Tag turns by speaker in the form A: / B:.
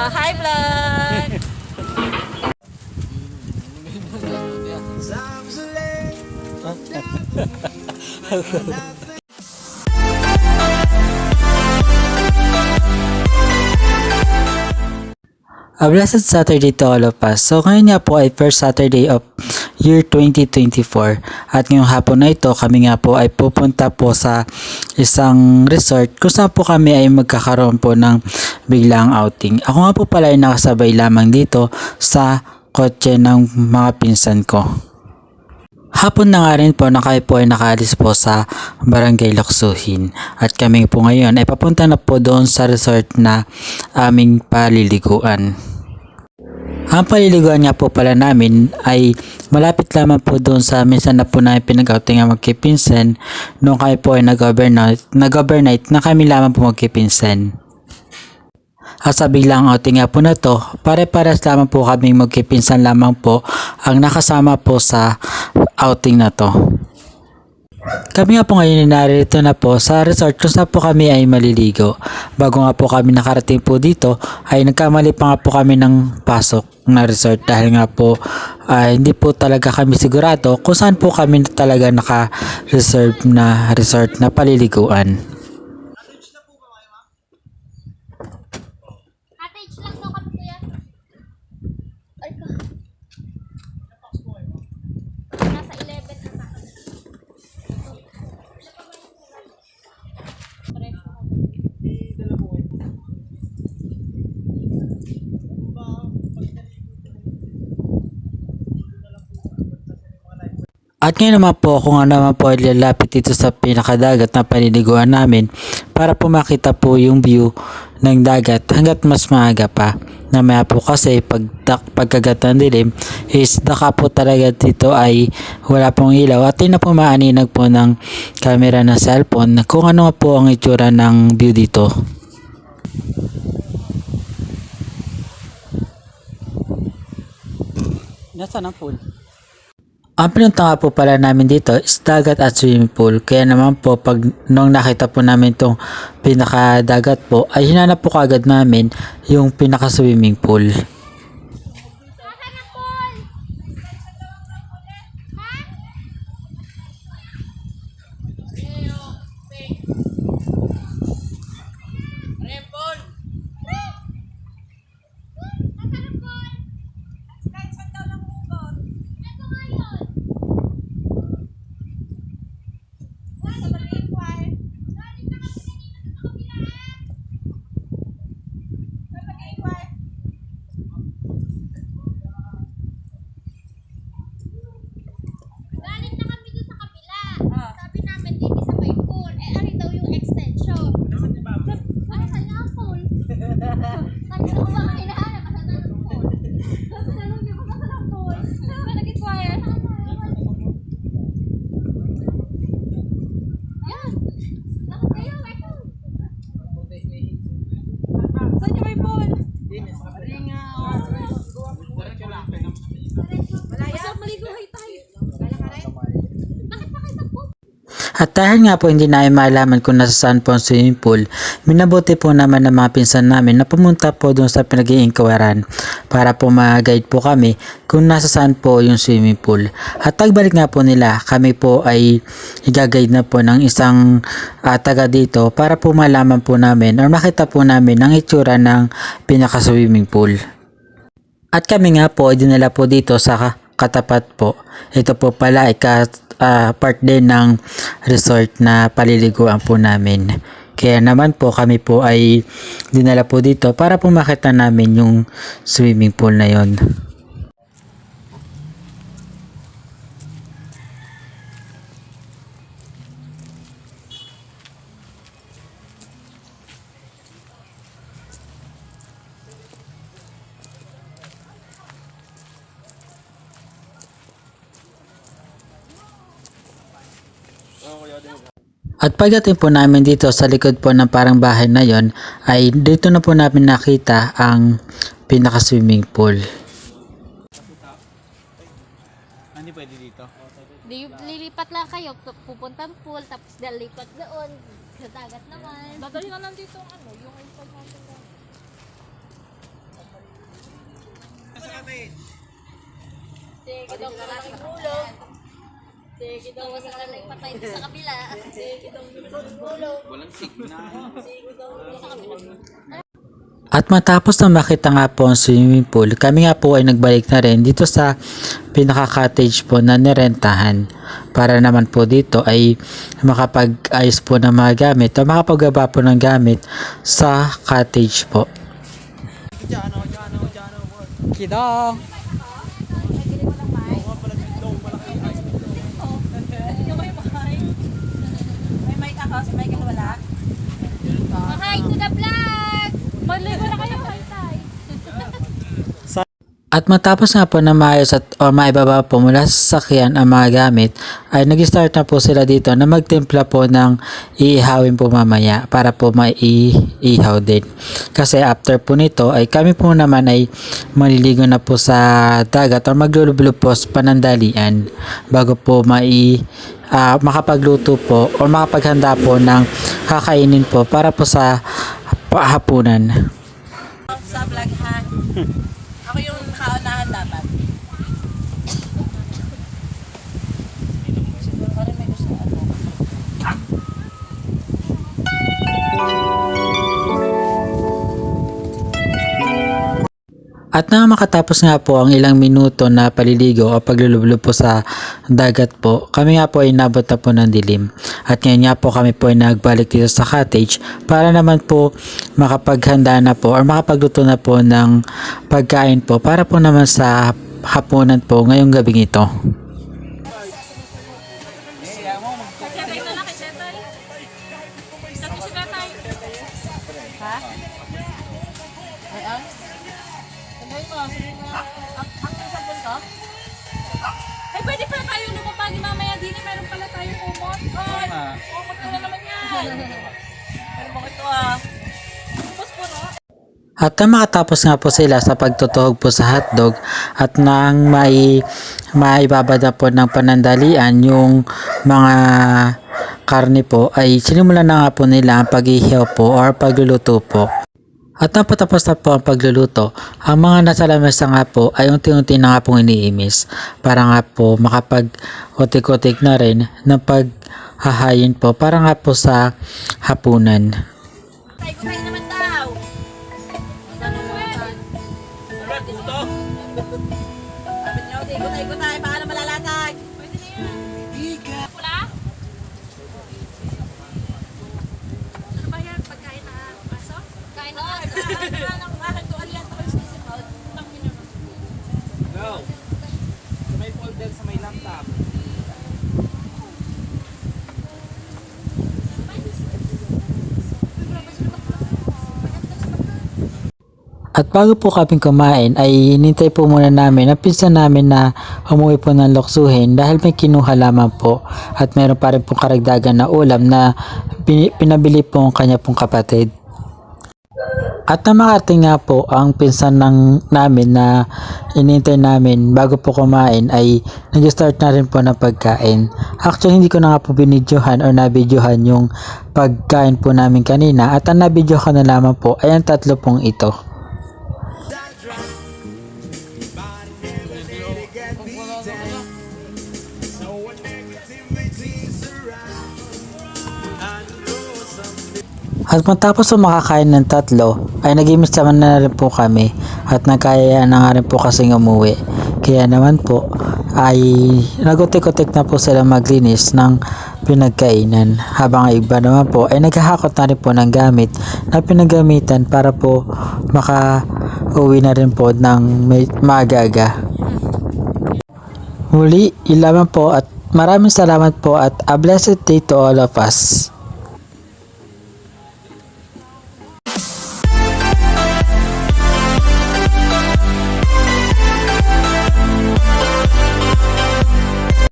A: Hi vlog!
B: A blessed Saturday to all of us. So ngayon nga po ay first Saturday of year 2024 at ngayong hapon na ito kami nga po ay pupunta po sa isang resort kung saan po kami ay magkakaroon po ng biglang outing. Ako nga po pala ay nakasabay lamang dito sa kotse ng mga pinsan ko. Hapon na nga rin po na kayo po ay nakaalis po sa Barangay Loksuhin at kami po ngayon ay papunta na po doon sa resort na aming paliliguan. Ang paliliguan nga po pala namin ay malapit lamang po doon sa minsan na po namin pinag-outing ang magkipinsan noong kayo po ay nag-overnight na kami lamang po magkipinsan. At sa biglang outing nga po na to, pare-pares lamang po kaming magkipinsan lamang po ang nakasama po sa outing na to. Kami nga po ngayon narito na po sa resort kung saan po kami ay maliligo. Bago nga po kami nakarating po dito ay nagkamali pa nga po kami ng pasok na resort dahil nga po hindi po talaga kami sigurado kung saan po kami talaga naka-reserve na resort na paliliguan.
C: Cottage lang daw kami kuya. Ay ka. Nasa 11 ata.
B: At ngayon naman po kung ano naman po ay lalapit dito sa pinakadagat na paliliguan namin para po makita po yung view ng dagat hanggat mas maaga pa. Namaya po kasi pagkagat ng dilim is daka po talaga dito ay wala pong ilaw at di na po maaninag po ng camera ng cellphone kung ano nga po ang itsura ng view dito. Nasaan ang pool? Ang pinunta nga po pala namin dito is dagat at swimming pool. Kaya naman po pag nung nakita po namin itong pinakadagat po ay hinanap po kagad namin yung pinaka swimming pool.
C: Nasaan ang pool? Ha? Nasaan ang pool? Kahit saan daw ng hugot. Ito nga yun. Wala ba rin kuwan? Galing na kami kanina sa kabila. Wala ba rin kuwan? Galing na kami doon sa kabila. Sabi namin dito sa may pool. Eh, ano daw yung extension? Ay, saan na ang pool? Kanina ko ba hinahanap? Saan na ang pool? Sabi na lang, di ba saan ang pool? Sabi na nag-inquire. Yan. Lakad kayo, may pool. Saan yung may pool? Masarap maliguhay tayo. Bakit pa kayo sa pool?
B: At dahil nga po hindi namin malaman kung nasa saan po ang swimming pool, minabuti po naman ng mga pinsan namin na pumunta po doon sa pinag-iingkawaran para po ma-guide po kami kung nasa saan po yung swimming pool. At pagbalik nga po nila, kami po ay i-guide na po ng isang taga dito para po malaman po namin or makita po namin ang itsura ng pinaka-swimming pool. At kami nga po ay dinala po dito sa katapat po. Ito po pala ay part din ng resort na paliliguan po namin. Kaya naman po kami po ay dinala po dito para po makita namin yung swimming pool na yon. At pagdating po namin dito sa likod po ng parang bahay na yon ay dito na po namin nakita ang pinaka swimming pool. Hindi pwede dito?
C: Lilipat lang kayo, pupuntang pool, tapos lilipat doon, sa dagat naman.
A: Dadali na lang dito yung ano, yung inside natin.
C: Sige daw ko lang tulog. Sige daw ko sa kanang patay sa kabila. Sige daw ko tulog. Walang signal. Sige daw ko sa kabila.
B: At matapos na makita nga po ang swimming pool, kami nga po ay nagbalik na rin dito sa pinaka-cottage po na nirentahan. Para naman po dito ay makapag-ayos po ng mga gamit o makapaggaba po ng gamit sa cottage po. Kidong!
C: Hi to the vlog! Magligo na kayo, hi tay.
B: At matapos nga po na maayos at o maibaba po mula sa sasakyan ang mga gamit, ay nag-start na po sila dito na magtimpla po ng iihawin po mamaya para po maiihaw din. Kasi after po nito ay kami po naman ay maliligo na po sa dagat o maglulublob po sa panandalian bago po makapagluto po o makapaghanda po ng kakainin po para po sa hapunan.
A: Sa vlog ha. Ako yung kaunahan dapat. Siguro ka rin may gusto ako.
B: At nang makatapos nga po ang ilang minuto na paliligo o paglulublob po sa dagat po, kami nga po ay nabot na po ng dilim. At ngayon nga po kami po ay nagbalik dito sa cottage para naman po makapaghanda na po or makapagluto na po ng pagkain po para po naman sa hapunan po ngayong gabing ito.
A: Ha? Ay, ang? Sabihin mo, sabihin mo. Ang sabon ko?
C: Ay, pwede pala tayo lumapag mamaya din. Meron pala tayong umot. Ay, umot ko na naman yan.
A: Ano mo ito ah?
C: Ubus po, no?
B: At nang makatapos nga po sila sa pagtutuhog po sa hotdog at nang maibabad na po ng panandalian yung mga karne po ay sinimulan na nga po nila ang pag-ihaw po or pagluluto po. At napatapos na po ang pagluluto, ang mga nasa lamesa nga po ay unti-unti na nga pong iniimis para nga po makapag-utik-utik na rin ng paghahayin po para nga po sa hapunan.
A: Tay naman daw.
C: Ano mo yan?
A: Sabi niyo, ikot-ikot paano malalatag?
C: Pwede na yan. Pula? Ano ba yan? Pagkain na aso? Kain na aso.
D: Go! Sa may folder sa may laptop.
B: At bago po kaming kumain ay hinintay po muna namin ang pinsan namin na umuwi po ng loksuhin dahil may kinuha lamang po at meron pa rin pong karagdagan na ulam na pinabili po ang kanya pong kapatid. At na makarating nga po ang pinsan namin na inintay namin bago po kumain ay nag-start na rin po ng pagkain. Actually hindi ko na nga po binidyohan or nabidyohan yung pagkain po namin kanina at ang nabidyohan na lamang po ay ang tatlo pong ito. At matapos po makakain ng tatlo ay nag-imis naman na rin po kami at nagkaya na nga rin po kasing umuwi. Kaya naman po ay nagutik-utik na po sila maglinis ng pinagkainan habang iba naman po ay naghahakot na rin po ng gamit na pinagamitan para po maka-uwi na rin po ng maaga-aga. Muli, ilaman po at maraming salamat po at a blessed day to all of us.